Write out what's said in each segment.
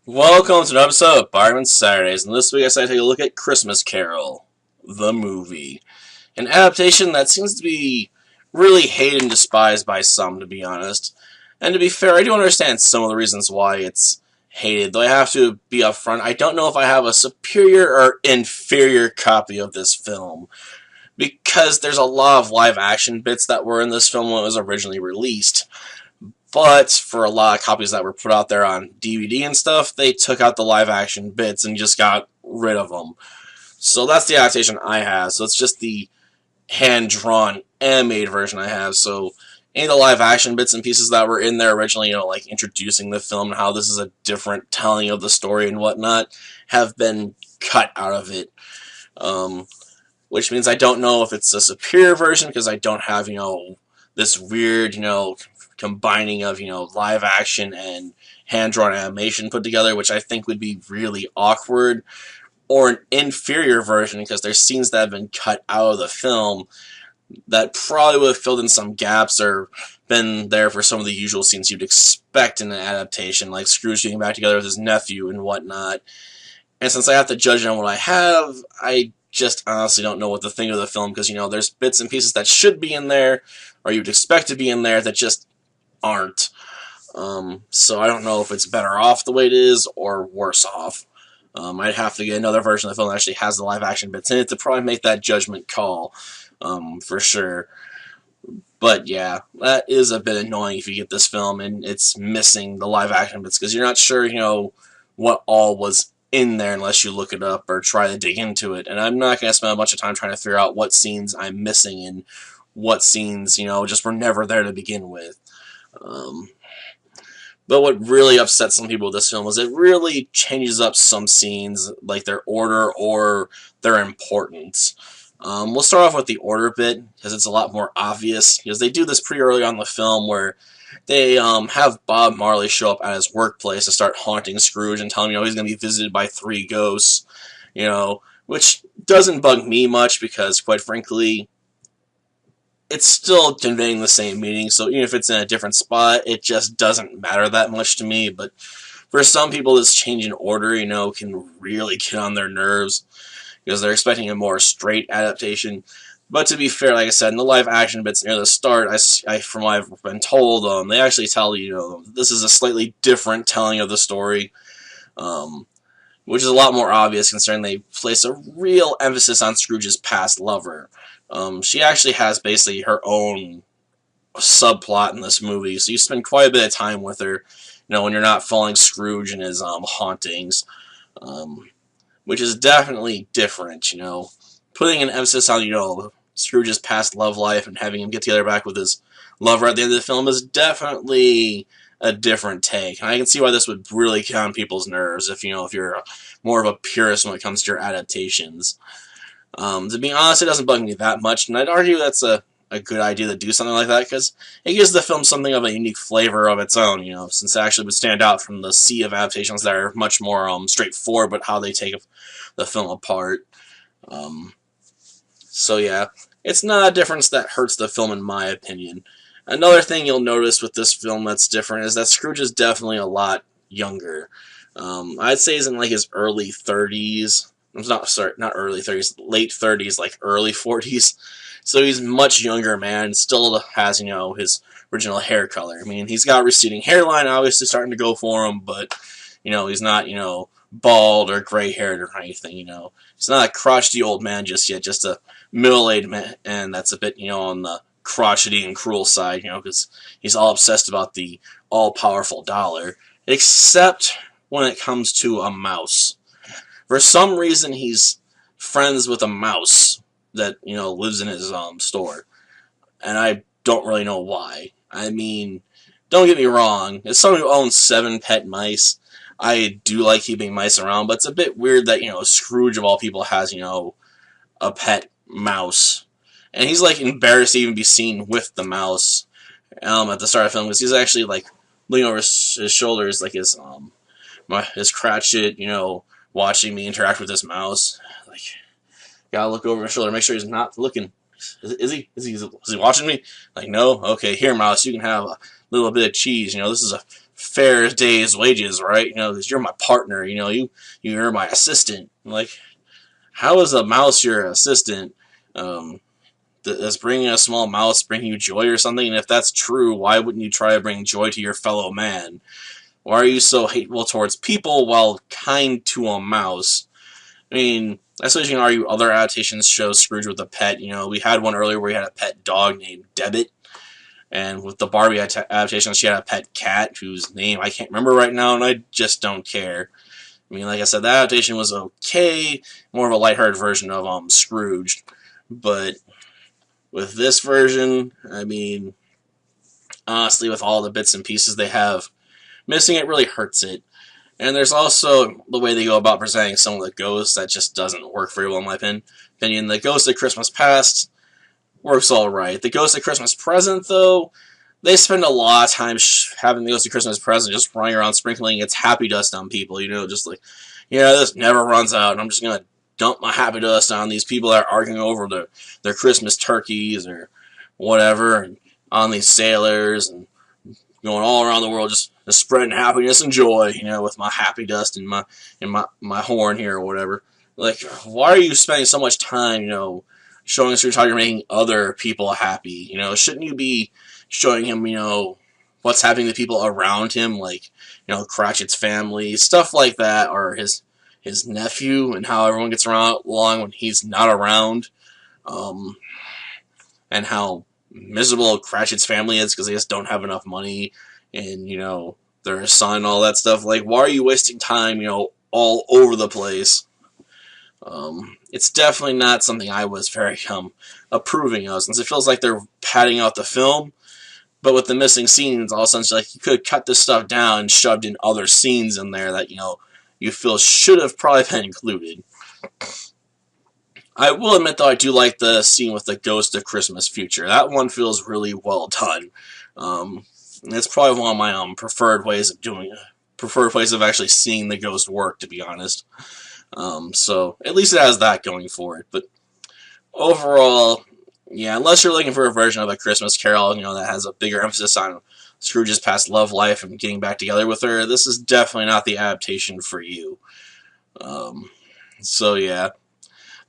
Welcome to an episode of Barman Saturdays, and this week I decided to take a look at Christmas Carol, the movie. An adaptation that seems to be really hated and despised by some, to be honest. And to be fair, I do understand some of the reasons why it's hated, though I have to be upfront, I don't know if I have a superior or inferior copy of this film, because there's a lot of live action bits that were in this film when it was originally released. But for a lot of copies that were put out there on DVD and stuff, they took out the live action bits and just got rid of them. So that's the adaptation I have. So it's just the hand-drawn, animated version I have. So any of the live action bits and pieces that were in there originally, like introducing the film and how this is a different telling of the story and whatnot, have been cut out of it. Which means I don't know if it's a superior version because I don't have, this weird, combining of, live action and hand-drawn animation put together, which I think would be really awkward, or an inferior version because there's scenes that have been cut out of the film that probably would have filled in some gaps or been there for some of the usual scenes you'd expect in an adaptation, like Scrooge getting back together with his nephew and whatnot. And since I have to judge on what I have, I just honestly don't know what to think of the film because, there's bits and pieces that should be in there, or you'd expect to be in there, that just aren't. So I don't know if it's better off the way it is or worse off. I'd have to get another version of the film that actually has the live action bits in it to probably make that judgment call, for sure. But yeah, that is a bit annoying if you get this film and it's missing the live action bits because you're not sure, what all was in there unless you look it up or try to dig into it. And I'm not going to spend a bunch of time trying to figure out what scenes I'm missing and what scenes, just were never there to begin with. But what really upsets some people with this film is it really changes up some scenes, like their order or their importance. We'll start off with the order bit, because it's a lot more obvious, because they do this pretty early on in the film where they have Bob Marley show up at his workplace to start haunting Scrooge and tell him, he's going to be visited by 3 ghosts, which doesn't bug me much because, quite frankly, it's still conveying the same meaning, so even if it's in a different spot, it just doesn't matter that much to me. But for some people, this change in order, can really get on their nerves, because they're expecting a more straight adaptation. But to be fair, like I said, in the live action bits near the start, from what I've been told, they actually tell you, this is a slightly different telling of the story, which is a lot more obvious considering they place a real emphasis on Scrooge's past lover. She actually has basically her own subplot in this movie, so you spend quite a bit of time with her, when you're not following Scrooge and his hauntings, which is definitely different, putting an emphasis on, Scrooge's past love life and having him get together back with his lover at the end of the film is definitely a different take. And I can see why this would really get on people's nerves if, if you're more of a purist when it comes to your adaptations. To be honest, it doesn't bug me that much, and I'd argue that's a good idea to do something like that, because it gives the film something of a unique flavor of its own, since it actually would stand out from the sea of adaptations that are much more straightforward, but how they take the film apart. So yeah, it's not a difference that hurts the film in my opinion. Another thing you'll notice with this film that's different is that Scrooge is definitely a lot younger. I'd say he's in like his early 30s. Not early 30s, late 30s, like early 40s. So he's much younger, man, still has, his original hair color. I mean, he's got receding hairline, obviously starting to go for him, but, he's not, bald or gray-haired or anything, He's not a crotchety old man just yet, just a middle-aged man, and that's a bit, on the crotchety and cruel side, because he's all obsessed about the all-powerful dollar, except when it comes to a mouse. For some reason, he's friends with a mouse that, lives in his store. And I don't really know why. I mean, don't get me wrong. As someone who owns 7 pet mice, I do like keeping mice around, but it's a bit weird that, Scrooge, of all people, has, a pet mouse. And he's, like, embarrassed to even be seen with the mouse at the start of the film, because he's actually, like, leaning over his shoulders, like his crotchet, watching me interact with this mouse. Like, gotta look over my shoulder, make sure he's not looking. Is he watching me? Like, no? Okay, here, mouse, you can have a little bit of cheese. This is a fair day's wages, right? You know, because you're my partner. You know, you're my assistant. Like, how is a mouse your assistant? Does bringing a small mouse bring you joy or something? And if that's true, why wouldn't you try to bring joy to your fellow man? Why are you so hateful towards people while kind to a mouse? I mean, I suppose you can argue other adaptations show Scrooge with a pet. You know, we had one earlier where he had a pet dog named Debit. And with the Barbie adaptation, she had a pet cat whose name I can't remember right now, and I just don't care. I mean, like I said, that adaptation was okay, more of a lighthearted version of Scrooge. But with this version, I mean, honestly, with all the bits and pieces they have, missing it really hurts it. And there's also the way they go about presenting some of the ghosts that just doesn't work very well in my opinion. The Ghost of Christmas Past works alright. The Ghost of Christmas Present, though, they spend a lot of time having the Ghost of Christmas Present just running around sprinkling its happy dust on people, you know, just like, yeah, this never runs out, and I'm just gonna dump my happy dust on these people that are arguing over their Christmas turkeys or whatever, and on these sailors, and going all around the world just spreading happiness and joy, you know, with my happy dust and my horn here or whatever. Like, why are you spending so much time, you know, showing us how you're making other people happy? You know, shouldn't you be showing him, you know, what's happening to people around him, like, you know, Cratchit's family, stuff like that, or his nephew, and how everyone gets along when he's not around, and how miserable Cratchit's family is because they just don't have enough money, and, you know, their son and all that stuff. Like, why are you wasting time, you know, all over the place? It's definitely not something I was very approving of, since it feels like they're padding out the film, but with the missing scenes, all of a sudden, like, you could have cut this stuff down and shoved in other scenes in there that, you know, you feel should have probably been included. I will admit, though, I do like the scene with the Ghost of Christmas Future. That one feels really well done. It's probably one of my preferred ways of actually seeing the ghost work, to be honest. So at least it has that going for it. But overall, yeah, unless you're looking for a version of A Christmas Carol, you know, that has a bigger emphasis on Scrooge's past love life and getting back together with her, this is definitely not the adaptation for you. So yeah,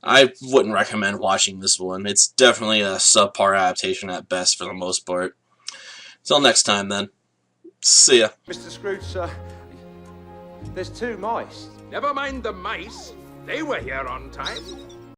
I wouldn't recommend watching this one. It's definitely a subpar adaptation at best for the most part. Till next time, then. See ya. Mr. Scrooge, sir, there's 2 mice. Never mind the mice. They were here on time.